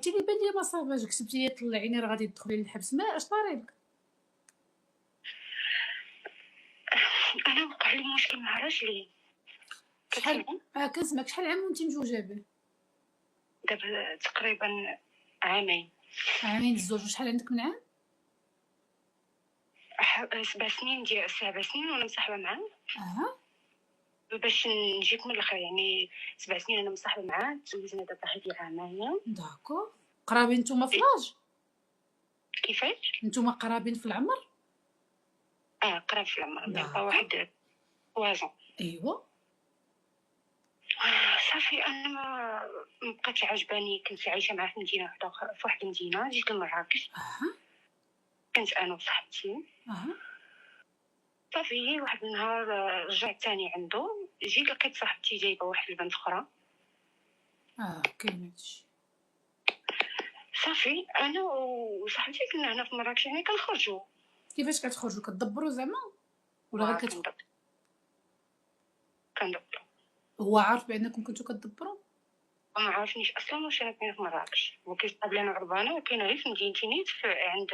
قلتي لي بان لي ما صافاش، كتبتي لي طلعيني راه غادي تدخلي للحبس، ما اش طاري لك؟ انا وقع لي مشكل مع راجلي. شحال كتسمعي؟ كنسمعك. شحال عام وانت مزوجه به؟ دابا تقريبا عامين. عامين الزوج. وشحال عندك من عام؟ 7 سنين، ديال 7 سنين وانا مصاحبه معاه. اها. باش نجيك من الاخر، يعني 7 سنين انا مصاحبه معاه، تزوجنا دابا هادي عامين. داكور. قرابين نتوما في لاج؟ كيفاش؟ نتوما قرابين في العمر؟ قراب في العمر، داكور. نبقى واحد 3 ايوا. صافي. انا ما بقاتش عجباني. كنت عايشه معاه في مدينه وحده اخرى، في واحد المدينه. جيت لمراكش، اها. كنت انا وصاحبتي. اها. صافي واحد النهار رجعت تاني عنده. جيت لقيت صاحبتي جايبه واحد البنت اخرى. كاين هادشي. صافي انا وصاحبتي كنا هنا في مراكش، يعني كنخرجوا. كيفاش كتخرجوا؟ كتدبروا زعما ولا غير كندبروا. هو عارف بانكم كنتو كتدبروا؟ وما عارفنيش اصلا واش انا كاينه في مراكش، وكيصحاب لي انا غربانه وكاينه غير في مدينتي نيت عند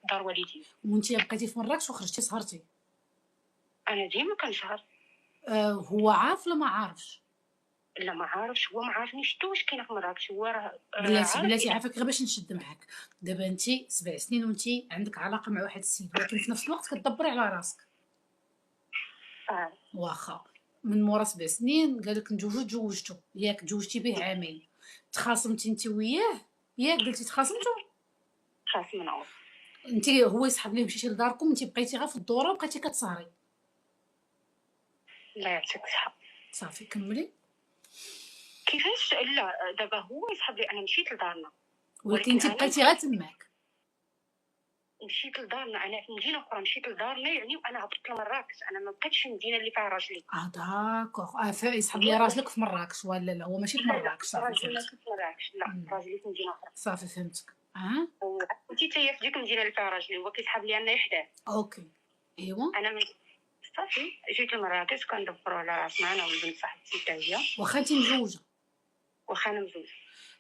دار والدي. وانت بقيتي في مراكش وخرجتي سهرتي؟ انا ديما كنسهر. هو عارف ولا ما عارفش؟ لا ما عارفش، هو ما عارفنيش حتى واش كاينه في مراكش. هو راه بلاتي عافاك غير باش نشد معاك. دابا انت 7 سنين وانت عندك علاقه مع واحد السيد، ولكن في نفس الوقت كتدبري على راسك. واخا من مورا 7 سنين قالك نتزوجو، تزوجتو ياك؟ تزوجتي به عامين، تخاصمتي انت وياه ياك؟ قلتي تخاصمتو؟ خاصمنا. انت هو يسحب ليه مشيتي لداركم، انت بقيتي غير في الدوره وبقيتي كتسهري. لا يعطيك الصحه. صافي كملي. كيفاش؟ لا دابا هو يسحب لي، انا مشيت لدارنا. ولكن انت بقيتي غير تماك. مشيت لدارنا، انا في مدينه اخرى. مشيت لدارنا يعني، وانا هبطت لمراكش. انا ما بقيتش في المدينه اللي فيها راجلي. داكوغ. يسحب لي راجلك في مراكش ولا لا؟ هو ماشي في مراكش. صافي راجلي فهمت. في مراكش، لا راجلي في مدينه اخرى. صافي فهمتك. كنتي تاهي في ديك المدينه اللي فيها راجلي، هو كيسحب لي انا يحداه. اوكي. ايوا. انا صافي جيت لمراكش كندبروا على راسنا انا والبنت صاحبتي حتى هي. واخا انت مزوجه؟ واخا انا مزوجه.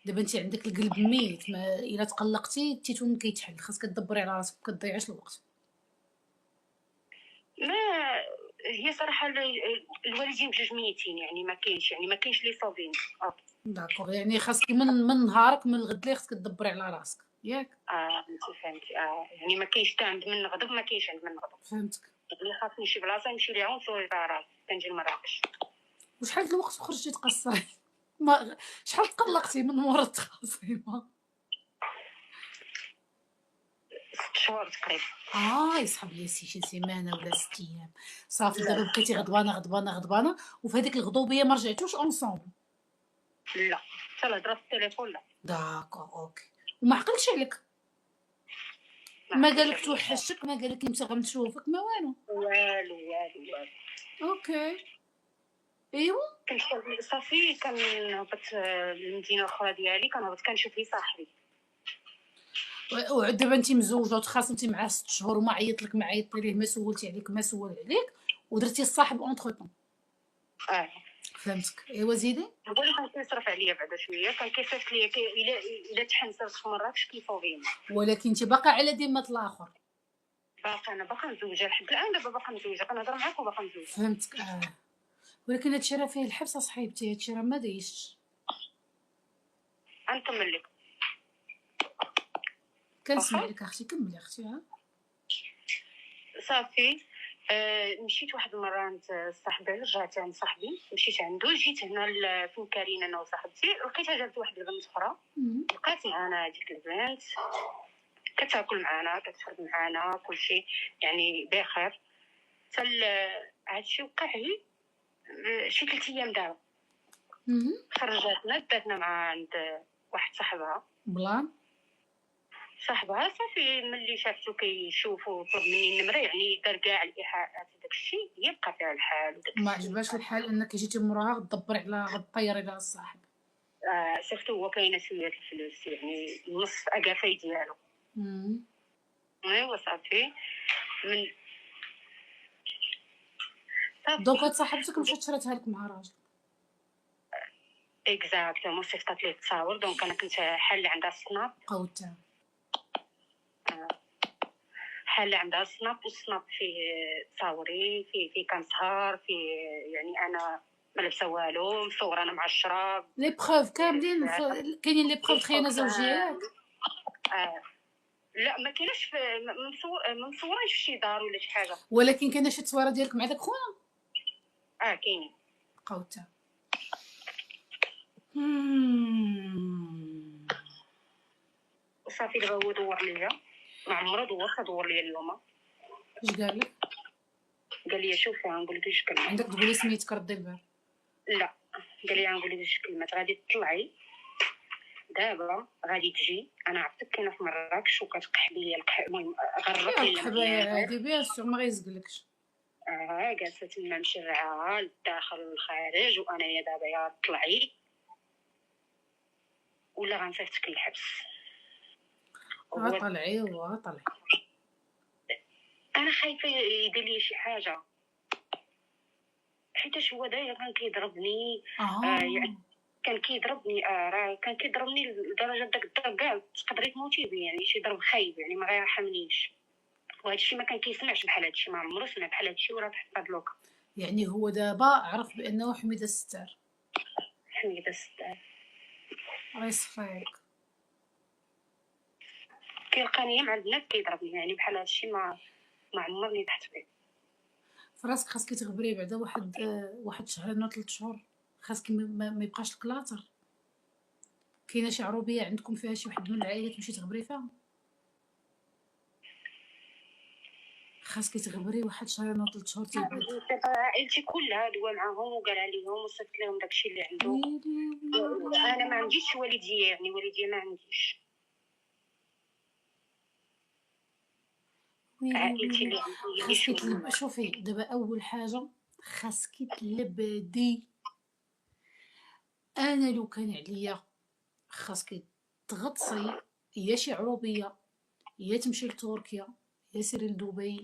دابا انت عندك القلب ميت، ما الا تقلقتي التيتون كيتحل. خاصك تدبري على راسك، ما كتضيعيش الوقت. ما هي صراحه الوالدين بجوج ميتين، يعني ما كاينش لي صابين. داكوغ. يعني خاصك من نهارك من الغد لي خاصك تدبري على راسك ياك؟ انت فهمتي. يعني ما كاينش حتى عند من غضب، ما كاينش عند من غضب. فهمتك. اللي خاصني شي بلاصه نمشي ليها ونصوي فيها راسي. كنجي لمراكش. وشحال د الوقت خرجتي تقصري؟ ما شحال تقلقتي من مورا التخاصيمه؟ 6 شهور تقريبا. يسحب لي شي سيمانه ولا 6 ايام. صافي دابا بقيتي غضبانه غضبانه غضبانه، وفي هذيك الغضوبيه ما رجعتوش اونصومبل؟ لا حتى الهضره في التليفون لا. داكوغ اوكي. وما عقلش عليك؟ ما قالك توحشك؟ ما قالك يمتى غنشوفك؟ ما والو. والو. اوكي. ايوا. كنت صافي كنهبط للمدينه الاخرى ديالي، كنهبط كنشوف لي صاحبي. ودابا انت مزوجه وتخاصمتي معاه 6 شهور وما عيط لك، ما عيطتي ليه، ما سولتي عليك، ما سول عليك، ودرتي الصاحب اونتر طون. فهمتك. ايوا زيدي. هو اللي كان كيصرف عليا بعدا شويه، كان كيصيفط ليا الا تحنسرت في مراكش كيصوبيني. ولكن انت باقا على ذمه الاخر؟ انا باقا مزوجه لحد الان. دابا باقا مزوجه، كنهضر معاك وباقا مزوجه. فهمتك. ولكن هادشي راه فيه الحبس صاحبتي، هادشي راه ما دايزش. غنكمل لك. كنسمع لك اختي. كملي اختي. صافي مشيت واحد المره عند صاحبي. رجعت عند صاحبي، مشيت عنده. جيت هنا فين كارين انا وصاحبتي. لقيتها جابت واحد البنت اخرى. بقات معنا هذيك البنت، كتاكل معنا، كتشرب معنا، كلشي يعني بخير. حتى هادشي وقع لي شي 3 ايام دابا. خرجاتنا داتنا مع عند واحد صاحبها. بلان صاحبها صافي ملي شافتو كيشوفو طلب مني النمره، يعني دار كاع الايحاءات وداكشي. هي بقى فيها الحال وداكشي. ما عجباش الحال انك جيتي موراها غتدبري على غطيري على الصاحب. شفتو هو كاينه شويه الفلوس، يعني نص اكافاي ديالو. ايوا صافي. من دوكا صاحبتك مشات شراتها لك مع راجل؟ اكزاكتومون صيفطات ليه التصاور. دونك انا كنت حالة عندها السناب، قوتها حالة عندها السناب، والسناب فيه تصاوري، فيه كنسهر، فيه يعني انا ما لابسه والو، مصوره انا مع الشراب. لي بروف كاملين كاينين لي بروف خيانه زوجيه ياك؟ لا ما كايناش ما مصورينش في شي دار ولا شي حاجه. ولكن كاينه شي تصويره ديالك مع داك خونا؟ كاينين. قوتها وصافي دابا هو دور ليا، ما عمرو دور ليا اليوم. اش قال لك؟ قال لي شوفي غنقول لك جوج كلمات. عندك تقولي سميتك ردي البال؟ لا، قال لي غنقول لك جوج كلمات، غادي تطلعي دابا، غادي تجي، انا عرفتك كاينه في مراكش وكتقح ليا المهم غرق ليا القحبه هادي بيان سور ما غيزقلكش. جالسه تما مشرعه للداخل والخارج، وانايا دابا يا طلعي ولا غنصيفطك للحبس. طلعي طلعي. انا خايفه يدير لي شي حاجه، حيتاش هو دايما كان كيضربني. يعني كان كيضربني، راه كان كيضربني لدرجه داك الضرب كاع تقدري تموتي بيه، يعني شي ضرب خايب، يعني ما غيرحمنيش. وهذا الشيء ما كان كيسمعش بحال هذا الشيء، ما عمرو سمع بحال هذا الشيء وراه تحت بادلوكا. يعني هو دابا عرف بانه حميده الستار. حميده الستار الله يصفيك. كيلقاني مع البنات كيضربني، يعني بحال هذا الشيء ما عمرني تحت به. فراسك خاصك تغبري بعدا واحد شهرين ولا 3 شهور، خاصك ما يبقاش الكلاطر. كاينه شي عروبيه عندكم فيها شي واحد من العائله تمشي تغبري فيها؟ خاصك تغبري واحد شهرين ولا 3 شهور تيبعد. عائلتي كلها دوا معاهم وقال عليهم وصفت لهم داكشي اللي عنده. انا ما عنديش والديه، يعني والديه ما عنديش. عائلتي اللي عندي خاصك شوفي دابا اول حاجه خاصك تلبدي. انا لو كان عليا خاصك تغطسي، يا شي عروبيه يا تمشي لتركيا يا سيري لدبي،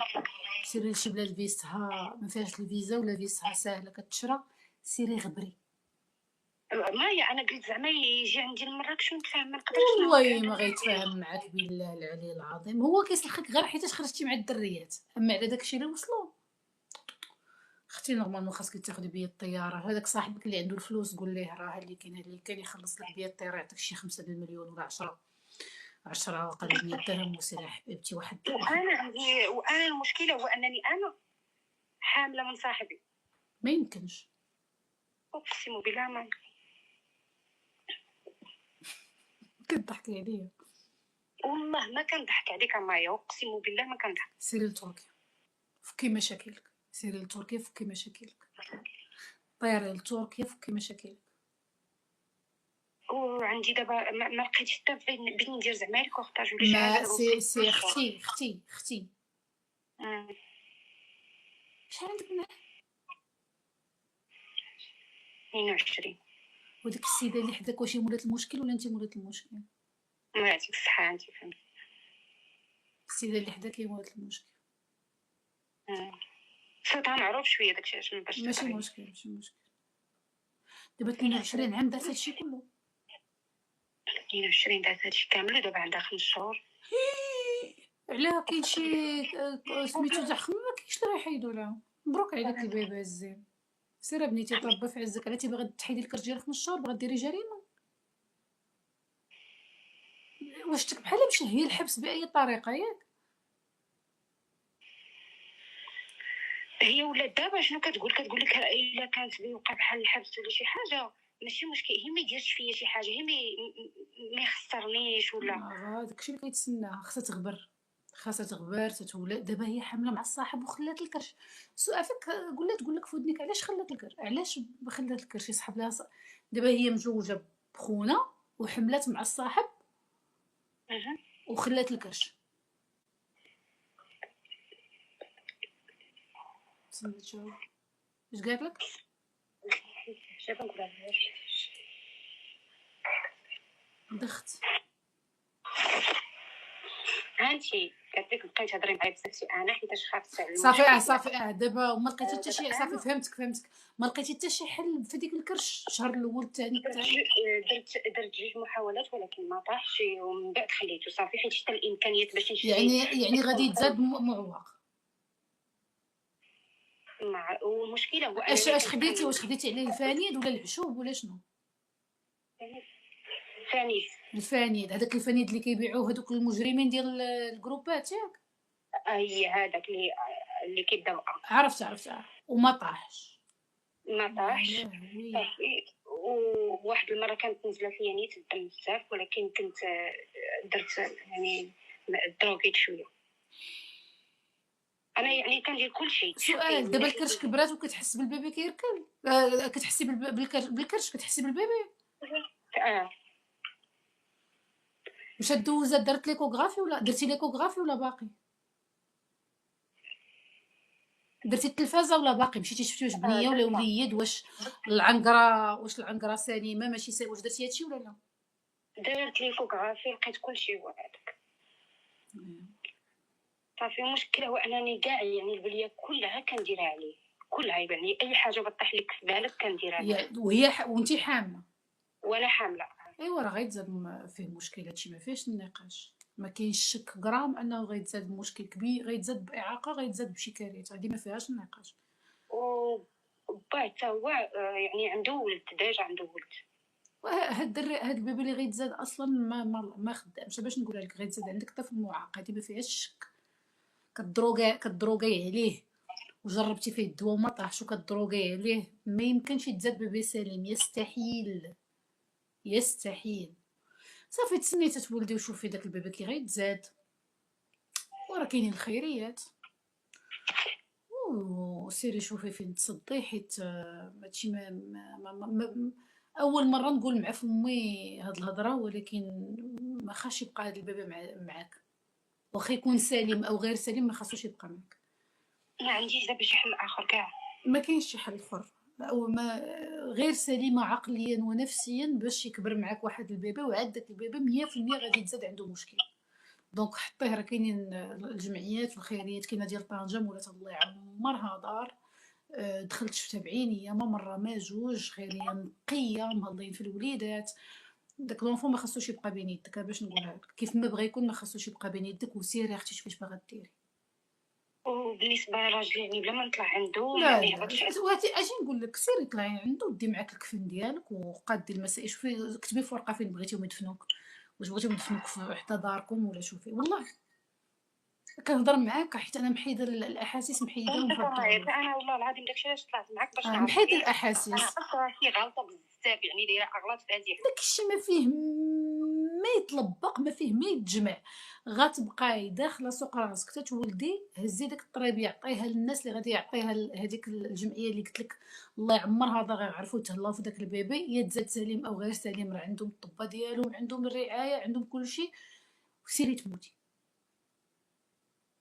سيري لشي بلاد فيستها ما فيهاش الفيزا ولا فيستها ساهله كتشرى، سيري غبري. ما انا قلت زعما يجي عندي لمراكش ونتفاهم، ما نقدرش. والله ما غيتفاهم معاك بالله العلي العظيم، هو كيسلخك غير حيتاش خرجتي مع الدريات، اما على داكشي اللي وصلوا اختي نورمالمون خاصك تاخدي بيا الطياره. هذاك صاحبك اللي عنده الفلوس قول ليه راه اللي كاين يخلص لك بيا الطياره يعطيك شي 5 المليون ولا 10 اقل 100 درهم وسير حبيبتي واحد. وانا المشكله هو انني انا حامله من صاحبي. ما يمكنش، اقسم بالله ما كضحكي عليا. والله ما كنضحك عليك مايا، اقسم بالله ما كنضحك. سيري لتركيا فكي مشاكلك، سيري لتركيا فكي مشاكلك، طيري لتركيا فكي مشاكلك. وعندي دابا ما لقيتش حتى بين ندير زعما الكورطاج ولا شي ما حاجه. سي اختي شحال عندك معاه؟ 22. وديك السيده اللي حداك واش هي مولات المشكل ولا انت مولات المشكل؟ الله يعطيك الصحه انت فهمتي. السيده اللي حداك هي مولات المشكل. صوتها معروف شويه داكشي علاش ما باش. ماشي مشكل دابا 22 عام دارت هادشي كله. 22 دارت هادشي كامل ودابا عندها 5 شهور. علاه كاين شي سميتو زحمه ما كاينش اللي يحيدوا لها. مبروك عليك البيبي الزين، سير بنيتي تربى في عزك. علاش باغا تحيدي الكرش ديالك 5 شهور؟ باغا ديري جريمه؟ واش تك بحال مشى هي الحبس باي طريقه ياك؟ هي ولات دابا شنو كتقول لك الا كانت بيوقع بحال الحبس ولا شي حاجه ماشي مشكل، هي ما يديرش فيا شي حاجه، هي ما يخسرنيش ولا داكشي اللي كيتسناها. خاصها تغبر تتولد. دابا هي حامله مع الصاحب وخلات الكرش. سؤالك قول لك في ودنك علاش خلات الكرش؟ علاش خلات الكرش؟ يسحب لها دابا هي مزوجه بخونا وحملات مع الصاحب وخلات الكرش. تسمى تجاوب اش قال لك؟ شايفه نقول دخت هانتي قالت لك بقيت تهضري معايا بصفتي انا حيتاش خافت على صافي المشكل صافي دابا ما لقيتي حتى دابا شي، صافي فهمتك، ما لقيتي حتى شي حل في ديك الكرش الشهر الاول الثاني الثالث؟ درت جوج محاولات ولكن ما طاحش، ومن بعد خليته صافي حيت شتا الامكانيات باش نشري يعني غادي يتزاد معوق. مع والمشكله هو اش خديتي عليه الفانيد ولا العشوب ولا شنو؟ ثاني الفانيد، هذاك الفانيد اللي كيبيعوه هذوك المجرمين ديال الجروبات ياك؟ هي هذاك اللي كيبدا بقى عرفت وما طاحش. ما طاحش لهوي. صافي. وواحد المره كانت نزله فيا نيت الدم بزاف، ولكن كنت درت يعني دروغيت شويه. انا يعني كندير كلشي. سؤال، دابا الكرش كبرات وكتحس بالبيبي كيركل؟ كتحسي بالكرش كتحسي بالبيبي؟ واش دوزه درت ليكوغرافي ولا درتي ليكوغرافي ولا باقي؟ درتي التلفازه ولا باقي؟ مشيتي شفتي واش بنيه ولا وليد؟ واش العنقره سليمه ماشي واش درتي هادشي ولا لا؟ درت ليكوغرافي لقيت كلشي هو هذاك صافي. المشكله هو انني كاع يعني البليه كلها كنديرها عليه، كلها يعني اي حاجه بطيح لك في بالك كنديرها عليه. وانتي حامله؟ وانا حامله. ايوا راه غيتزاد فيه مشكل، هادشي ما فيهش النقاش، ما كاينش شك غرام انه غيتزاد بمشكل كبير، غيتزاد باعاقه، غيتزاد بشي كارثه، هذه ما فيهاش النقاش. وباه حتى هو يعني عنده ولد، ديجا عنده ولد. هاد البيبي اللي غيتزاد اصلا ما خدامش، باش نقولها لك غيتزاد عندك طفل معاق، هذه ما فيهاش شك. كدروغي عليه وجربتي فيه الدواء وما طاحش وكدروغي عليه، ما يمكنش يتزاد بيبي سليم، يستحيل. صافي تسني تتولدي وشوفي داك البيبي كي غيتزاد، وراه كاينين الخيريات، وسيري شوفي فين تصدي، حيت هادشي ما اول مره نقول مع فمي هاد الهضره، ولكن ما خاصش يبقى هاد البيبي معاك، واخا يكون سليم او غير سليم ما خاصوش يبقى معاك. ما عنديش دابا شي حل اخر كاع، ما كاينش شي حل اخر، او ما غير سليمه عقليا ونفسيا باش يكبر معاك واحد البيبي، وعاد داك البيبي 100% غادي يتزاد عنده مشكل. دونك حطيه، راه كاينين الجمعيات الخيريات، كاينه ديال طنجة ولات الله يعمرها دار، دخلت شفتها بعينيا ما مره ما جوج، خيريه نقيه مهضين في الوليدات. داك لونفون ما خاصوش يبقى بين يدك، باش نقولها لك كيف ما بغى يكون ما خاصوش يبقى بين يدك، وسيري اختي شوفي اش باغا ديري. وبالنسبه لراجلي يعني بلا ما نطلع عنده لا يعني لا اجي نقول لك سيري طلعي عنده، دي معاك الكفن ديالك وقادي المسائل، شوفي كتبي في ورقه فين بغيتيهم يدفنوك، واش بغيتيهم يدفنوك حتى داركم ولا شوفي. والله كنهضر معاك حيت انا محيده الاحاسيس، محيداهم في الدور. انا والله العظيم داكشي علاش طلعت معاك باش نعرف محيد الاحاسيس. انا اصلا شي غلطه بزاف يعني دايره اغلاط فاديه. داكشي ما فيه ما يطلبق، ما فيه ما يتجمع، غتبقاي داخله سوق راسك تتولدي، هزي داك الطريبيه عطيها للناس اللي غادي يعطيها هذيك الجمعيه اللي قلت لك الله يعمرها دار، غيعرفوا يتهلاو في داك البيبي، يتزاد سليم او غير سليم، راه عندهم الطبه ديالهم، عندهم الرعايه، عندهم كلشي، وسيري تموتي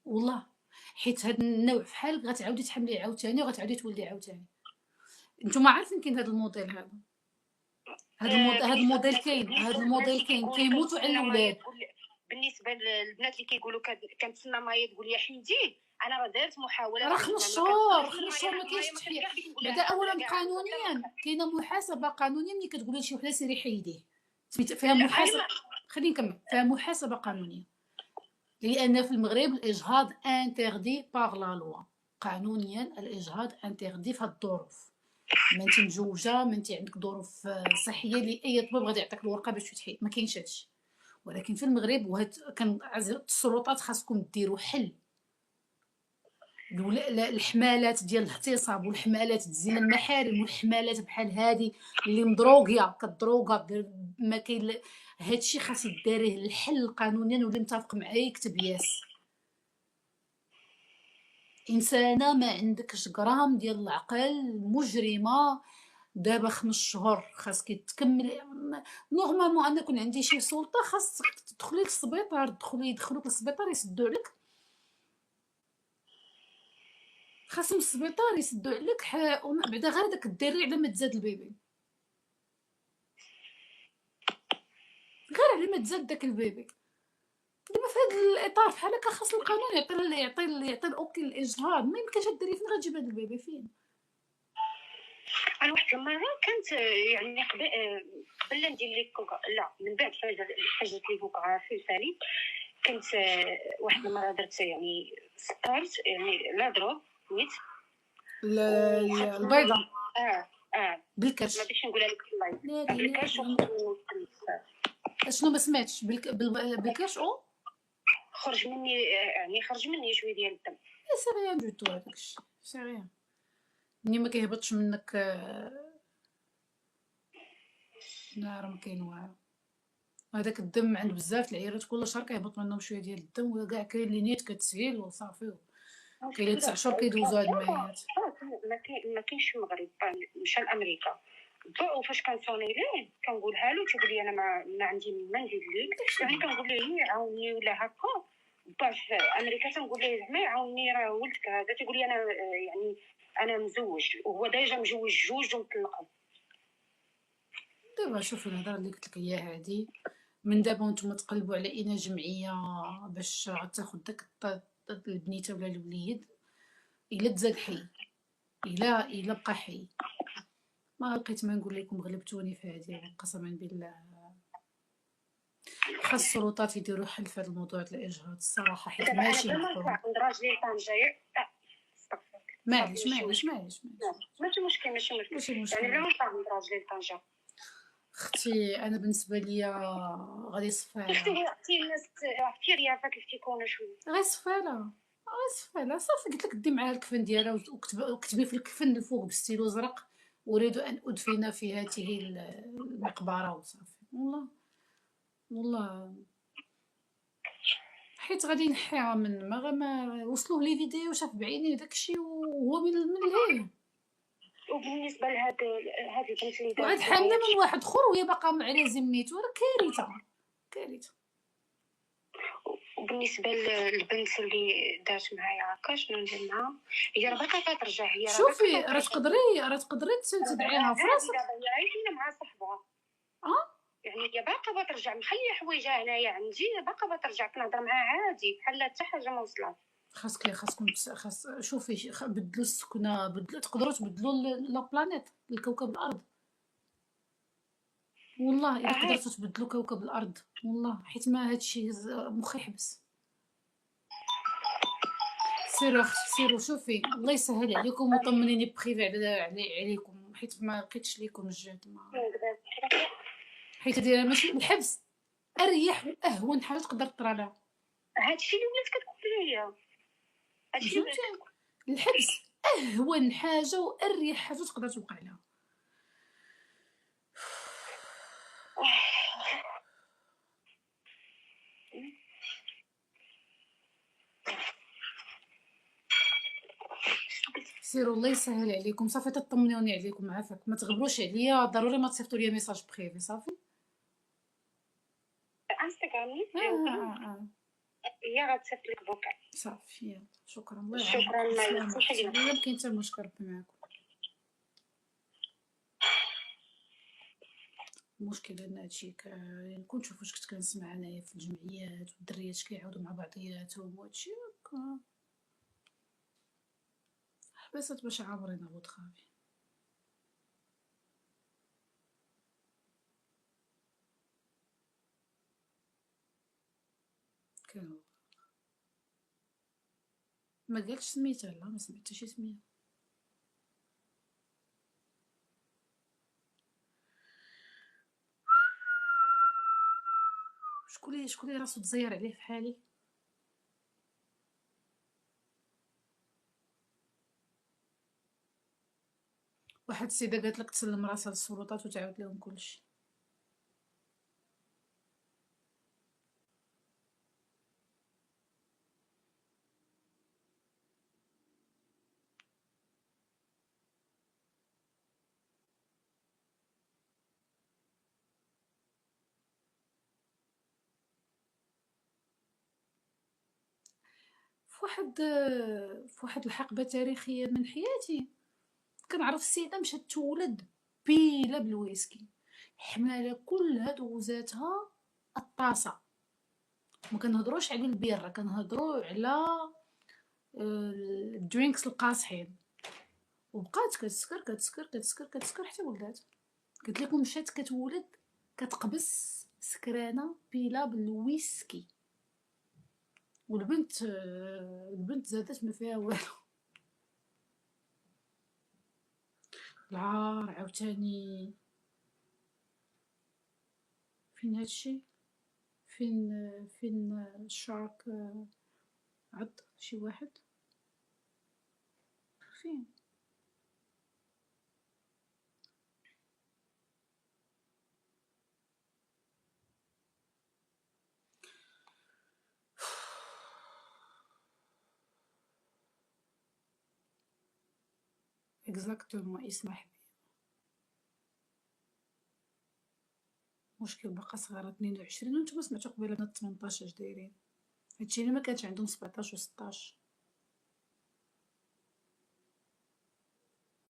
والله. حيت هاد النوع فحالك غتعاودي تحمليه عاوتاني وغتعاودي تولدي عاوتاني. نتوما عارفين كاين هاد الموديل هذا، هاد الموديل كاين كيموتوا على الاولاد. بالنسبه للبنات اللي كيقولوا كنتسنى مايا تقول لي حيديه، انا راه دارت محاوله، راه 5 شهور ما كاينش تحيد. بعدا اولا قانونيا كاينه محاسبه قانونيه، ملي كتقولي لشي وحده سيري حيديه فيها محاسبه. خليني نكمل، فيها محاسبه قانونيه، لان في المغرب الاجهاض انتردي باغ لا لوا، قانونيا الاجهاض انتردي في هاد الظروف، ما انت مجوجه، ما انت عندك ظروف صحيه اللي اي طبيب غادي يعطيك الورقه باش تحيد، ما كاينش هادشي. ولكن في المغرب وهاد كان السلطات خاصكم ديروا حل، الحمالات ديال الاغتصاب والحمالات تزين المحارم والحمالات بحال هادي اللي مدروغيه كدروغا، ما كاين هادشي خاص يداريه الحل قانونيا، واللي متفق معايا يكتب ياس. انسانه ما عندكش غرام ديال العقل، مجرمه. دابا 5 شهور خاصك تكملي نورمالمون، انا كون عندي شي سلطه خاصك تدخلي للسبيطار، يدخلوك للسبيطار يسدوا عليك، خاصهم السبيطار يسدوا عليك بعدا غير داك الدري على ما تزاد البيبي، غير على ما تزاد داك البيبي. دابا في هاد الاطار بحال هكا خاص القانون يعطي الاوكي للاجهاض. ما يمكنش الدري فين غتجيب هاد البيبي فين؟ انا واحد المره كانت يعني قبل لا ندير لي لا من بعد فاش درت لي كوكوغرافي وسالي كنت واحد المره درت يعني سكرت يعني لا دروب نيت البيضه اه ما بالكرش. باش نقولها لك في لا اللايف لا بالكاش شنو ما سمعتش بالكرش او خرج مني شويه ديال الدم. سي ريان دو تو هذاك الشيء سي ريان. ملي ما كيهبطش منك لا راه ما كاين والو. هذاك الدم عند بزاف العيالات كل شهر كيهبط منهم شويه ديال الدم وكاع كاين اللي نيت كتسهيل وصافي. كاين 9 شهور كيدوزو هاد المايات. ما كاينش في المغرب مشى لامريكا با فاش كنصوني ليه كنقولها له تيقول لي انا ما عندي ما ندير ليك يعني كنقول ليه يعاوني ولا هكا با في امريكا تنقول ليه زعما يعاوني راه ولدك هذا تيقول لي انا يعني انا مزوج وهو ديجا مجوج جوج ومطلقهم. دابا شوفي الهضره اللي قلت لك اياها هادي من دابا وانتم تقلبوا على اين جمعيه باش غتاخد داك البنيته ولا الوليد الا تزاد حي الا بقى حي. ما بقيت ما نقول لكم غلبتوني في هذه قسما بالله. خاص السلطات يديروا حل في هذا الموضوع ديال الاجهاض الصراحه حيت دابا ماشي انا مفهوم. عند راجلي طنجة معليش ماشي مشكل يعني لا نطلع عند راجلي طنجة. اختي انا بالنسبه ليا غادي صفاله. اختي الناس عرفتي رياضه كيف تيكون شويه غير صفاله صافي قلت لك دي معاها الكفن ديالها وكتبي في الكفن الفوق بستيلو زرق اريد ان ادفن في هذه المقبره وصافي. والله حيت غادي نحيها من ما وصلوه لي فيديو شاف بعينيه داكشي وهو من الهيه. وبالنسبه لهاد البنت اللي وعاد حامله من واحد اخر وهي باقا على ذميتو راه كارثه. وبالنسبه للبنت اللي دارت معايا هكا شنو ندير معاها هي راه باقا كترجع هي شوفي راه تقدري تدعيها في راسك. هي عايشه مع صاحبها يعني هي باقا بترجع مخليه حوايجها هنايا عندي باقا بترجع كنهضر معاها عادي بحال حتى حاجه ما وصلات. خاصكم شوفي بدلوا السكنه تقدروا تبدلوا لا بلانيت الكوكب الارض. والله الا قدرتوا تبدلوا كوكب الارض والله حيت ما هادشي مخي يحبس. سيروا اختي سيروا شوفي الله يسهل عليكم وطمنيني بخير عليكم حيت ما لقيتش ليكم الجهد حيت هادي ماشي الحبس اريح واهون حاجه تقدر طرا لها. هادشي اللي ولات كتقول ليا الحبس اهون حاجه واريح حاجه تقدر توقع لها. سيروا الله يسهل عليكم صافي تطمنوني عليكم عافاك ما تغبروش عليا ضروري ما تصيفطوا لي ميساج بريفي صافي. انستغرامي هي غتصيفط لك بوكا صافي شكرا الله يعاونك. شكرا ما كاين حتى مشكل ربي معاكم. المشكل ان هادشي كنت نشوف واش كنت كنسمع انايا في الجمعيات والدريات كيعاودوا مع بعضياتهم وهادشي هكا حبست باش عابرين ابو خافي. كانوا ما قالش سميتها لا ما سمعت شي سميه. شكون اللي راسو تزير عليه في حالي. واحد السيده قالت لك تسلم راسها للسلطات وتعاود لهم كلشي. في واحد الحقبه تاريخيه من حياتي كنعرف السيده مشات تولد بيله بالويسكي حماله كلها دوزاتها الطاسه ما كنهضروش على البيره، كنهضروا على الدرينكس القاصحين. وبقات كتسكر كتسكر كتسكر كتسكر حتى ولات. قلت لكم مشات كتولد كتقبس سكرانه بيلا بالويسكي. والبنت البنت زادت ما فيها والو. العار عاوتاني. فين هادشي؟ فين الشارك عض شي واحد؟ فين؟ اكزاكتومون اسمح بي. مشكل باقا صغيرة 22 وانتوما سمعتو قبيله بنات 18 اش دايرين. هادشي اللي ما كانش عندهم 17 و 16.